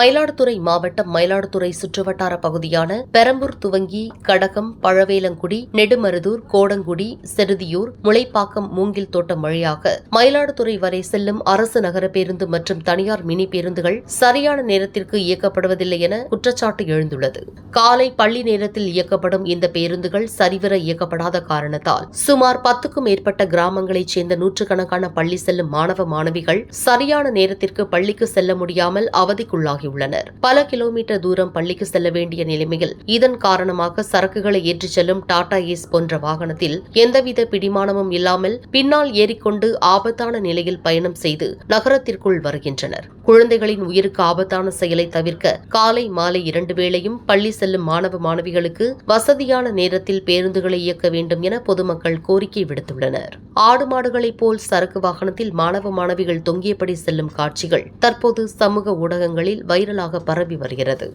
மயிலாடுதுறை மாவட்டம் மயிலாடுதுறை சுற்றுவட்டார பகுதியான பெரம்பூர் துவங்கி கடகம், பழவேலங்குடி, நெடுமருதூர், கோடங்குடி, செருதியூர், முளைப்பாக்கம், மூங்கில் தோட்டம் வழியாக மயிலாடுதுறை வரை செல்லும் அரசு நகர பேருந்து மற்றும் தனியார் மினி பேருந்துகள் சரியான நேரத்திற்கு இயக்கப்படுவதில்லை என குற்றச்சாட்டு எழுந்துள்ளது. காலை பள்ளி நேரத்தில் இயக்கப்படும் இந்த பேருந்துகள் சரிவர இயக்கப்படாத காரணத்தால் சுமார் 10க்கும் மேற்பட்ட கிராமங்களைச் சேர்ந்த நூற்றுக்கணக்கான பள்ளி செல்லும் மாணவ மாணவிகள் சரியான நேரத்திற்கு பள்ளிக்கு செல்ல முடியாமல் அவதிக்குள்ளாகியுள்ளனர். பல கிலோமீட்டர் தூரம் பள்ளிக்கு செல்ல வேண்டிய நிலைமையில் இதன் காரணமாக சரக்குகளை ஏற்றிச் செல்லும் டாடா ஏஸ் போன்ற வாகனத்தில் எந்தவித பிடிமானமும் இல்லாமல் பின்னால் ஏறிக்கொண்டு ஆபத்தான நிலையில் பயணம் செய்து நகரத்திற்குள் வருகின்றனர். குழந்தைகளின் உயிருக்கு ஆபத்தான செயலை தவிர்க்க காலை மாலை 2 வேளையும் பள்ளி செல்லும் மாணவ மாணவிகளுக்கு வசதியான நேரத்தில் பேருந்துகளை இயக்க வேண்டும் என பொதுமக்கள் கோரிக்கை விடுத்துள்ளனர். ஆடு மாடுகளைப் போல் சரக்கு வாகனத்தில் மாணவ மாணவிகள் தொங்கியபடி செல்லும் காட்சிகள் தற்போது சமூக ஊடகங்களில் வைரலாக பரவி வருகிறது.